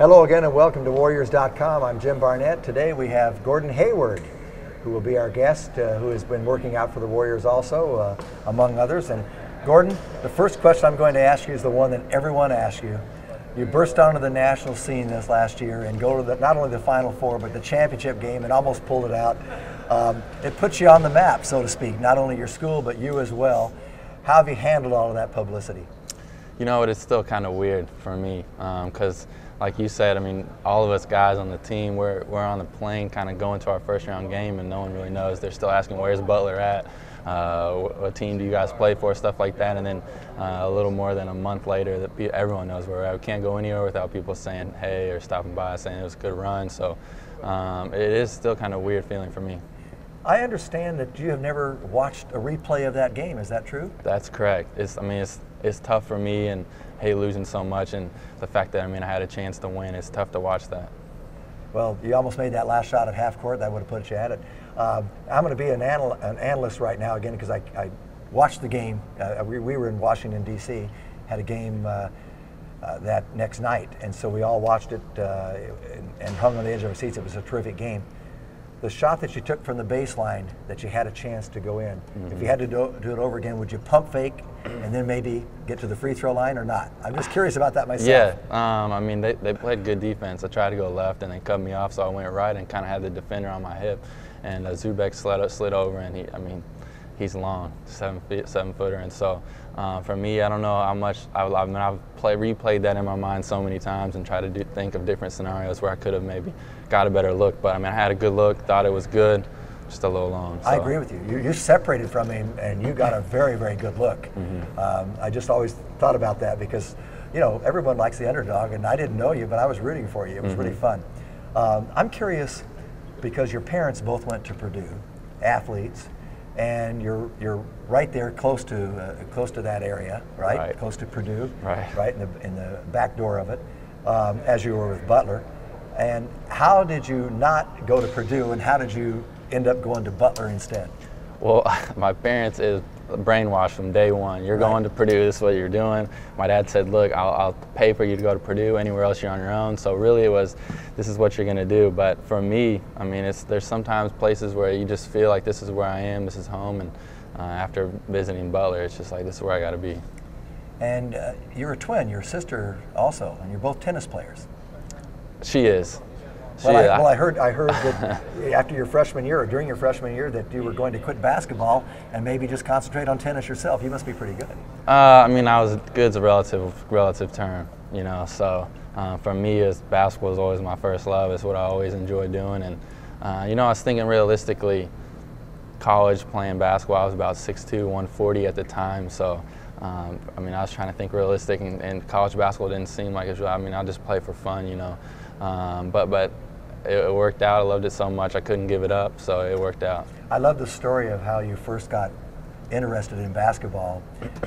Hello again and welcome to Warriors.com. I'm Jim Barnett. Today we have Gordon Hayward, who will be our guest, who has been working out for the Warriors also, among others. And Gordon, the first question I'm going to ask you is the one that everyone asks you. You burst onto the national scene this last year and go to not only the Final Four, but the championship game and almost pulled it out. It puts you on the map, so to speak, not only your school, but you as well. How have you handled all of that publicity? You know, it's still kind of weird for me because, like you said, I mean, all of us guys on the team, we're on the plane kind of going to our first round game and no one really knows. They're still asking, where's Butler at? What team do you guys play for? Stuff like that. And then a little more than a month later, everyone knows where we're at. We can't go anywhere without people saying hey or stopping by saying it was a good run. So it is still kind of a weird feeling for me. I understand that you have never watched a replay of that game. Is that true? That's correct. It's tough for me, and losing so much, and the fact that I had a chance to win, it's tough to watch that. Well, you almost made that last shot at half court. That would have put you at it. I'm going to be an analyst right now again because I watched the game. We were in Washington, D.C., had a game that next night, and so we all watched it and hung on the edge of our seats. It was a terrific game. The shot that you took from the baseline that you had a chance to go in, if you had to do it over again, would you pump fake and then maybe get to the free throw line or not? I'm just curious about that myself. Yeah, they played good defense. I tried to go left and they cut me off, so I went right and kind of had the defender on my hip. And Zubek slid over, and he's long, 7-footer, and so for me, I don't know how much. I've replayed that in my mind so many times and tried to think of different scenarios where I could have maybe got a better look. But I had a good look, thought it was good, just a little long. So. I agree with you. You separated from him and you got a very, very good look. I just always thought about that because, everyone likes the underdog, and I didn't know you, but I was rooting for you. It was really fun. I'm curious because your parents both went to Purdue, athletes. And you're right there, close to that area, right? Close to Purdue, right in the back door of it, as you were with Butler. And how did you not go to Purdue, and how did you end up going to Butler instead? Well, my parents is brainwashed from day one. You're going to Purdue, this is what you're doing. My dad said, look, I'll pay for you to go to Purdue, anywhere else you're on your own. So really it was, this is what you're gonna do. But for me, there's sometimes places where you just feel like this is where I am, this is home. And after visiting Butler, it's just like, this is where I gotta be. And you're a twin, your sister also, and you're both tennis players. She is. Well, I heard that after your freshman year, or during your freshman year, that you were going to quit basketball and maybe just concentrate on tennis yourself. You must be pretty good. I was good is a relative term, So for me, basketball was always my first love. It's what I always enjoyed doing. And I was thinking realistically, college playing basketball. I was about 6'2", 140 at the time. So I was trying to think realistic, and college basketball didn't seem like it. I'll just play for fun, But it worked out. I loved it so much I couldn't give it up, so it worked out. I love the story of how you first got interested in basketball,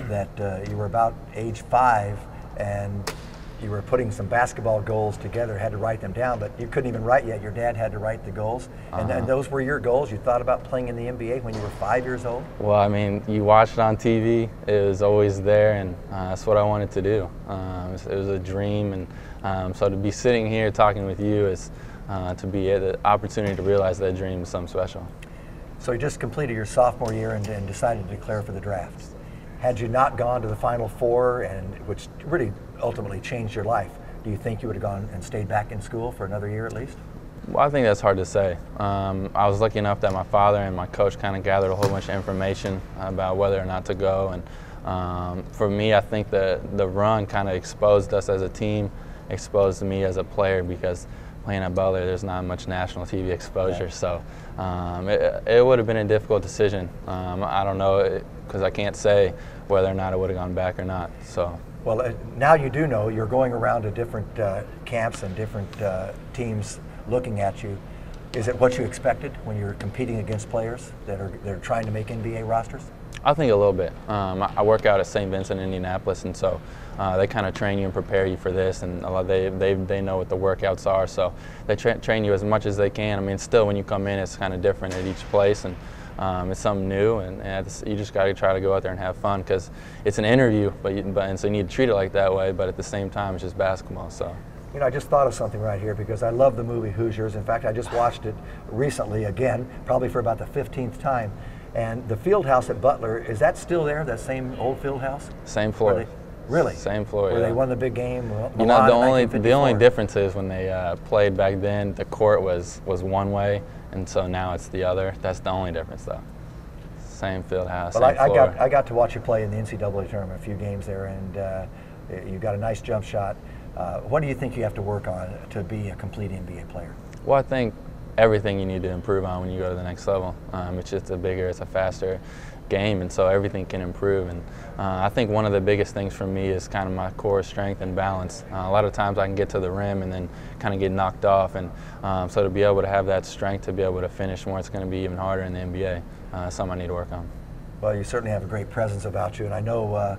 that you were about age 5 and you were putting some basketball goals together, had to write them down, but you couldn't even write yet. Your dad had to write the goals, and those were your goals. You thought about playing in the NBA when you were 5 years old? Well, you watched it on TV. It was always there, and that's what I wanted to do. It was a dream, and so to be sitting here talking with you is to be the opportunity to realize that dream is something special. So you just completed your sophomore year and decided to declare for the draft. Had you not gone to the Final Four, which really ultimately changed your life, do you think you would have gone and stayed back in school for another year at least? Well, I think that's hard to say. I was lucky enough that my father and my coach kind of gathered a whole bunch of information about whether or not to go. And for me, I think that the run kind of exposed us as a team, exposed me as a player, because playing at Butler, there's not much national TV exposure. So it would have been a difficult decision. I don't know, because I can't say whether or not I would have gone back or not. So. Well, now you do know. You're going around to different camps and different teams looking at you. Is it what you expected when you're competing against players that are trying to make NBA rosters? I think a little bit. I work out at St. Vincent, Indianapolis, and so they kind of train you and prepare you for this, and they know what the workouts are, so they train you as much as they can. Still when you come in, it's kind of different at each place, and it's something new, and you just got to try to go out there and have fun, because it's an interview, and so you need to treat it like that way, but at the same time, it's just basketball. So. You know, I just thought of something right here because I love the movie Hoosiers. In fact, I just watched it recently again, probably for about the 15th time. And the field house at Butler, is that still there, that same old field house? Same floor. Really? Same floor, Where yeah. they won the big game? You know, the only difference is when they played back then, the court was one way, and so now it's the other. That's the only difference, though. Same field house, Well, same floor. I got to watch you play in the NCAA tournament, a few games there, and you got a nice jump shot. What do you think you have to work on to be a complete NBA player? Well, I think everything you need to improve on when you go to the next level. It's just a bigger, it's a faster game, and so everything can improve. And I think one of the biggest things for me is kind of my core strength and balance. A lot of times I can get to the rim and then kind of get knocked off, and so to be able to have that strength to be able to finish more, it's going to be even harder in the NBA. Something I need to work on. Well, you certainly have a great presence about you, and I know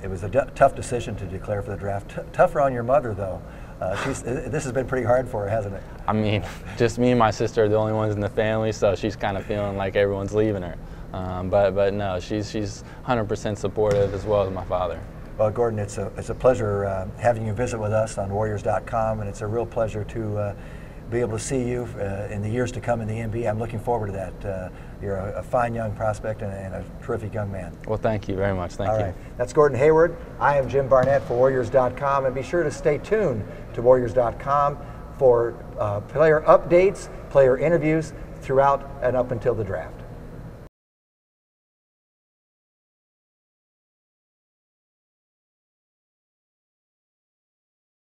it was a tough decision to declare for the draft. Tougher on your mother, though. This has been pretty hard for her, hasn't it? I mean, just me and my sister are the only ones in the family, so she's kind of feeling like everyone's leaving her. But no, she's 100% supportive, as well as my father. Well, Gordon, it's a pleasure having you visit with us on Warriors.com, and it's a real pleasure to be able to see you in the years to come in the NBA. I'm looking forward to that. You're a fine young prospect and a terrific young man. Well, thank you very much. Thank you. Right. That's Gordon Hayward. I am Jim Barnett for Warriors.com, and be sure to stay tuned to Warriors.com for player updates, player interviews throughout and up until the draft.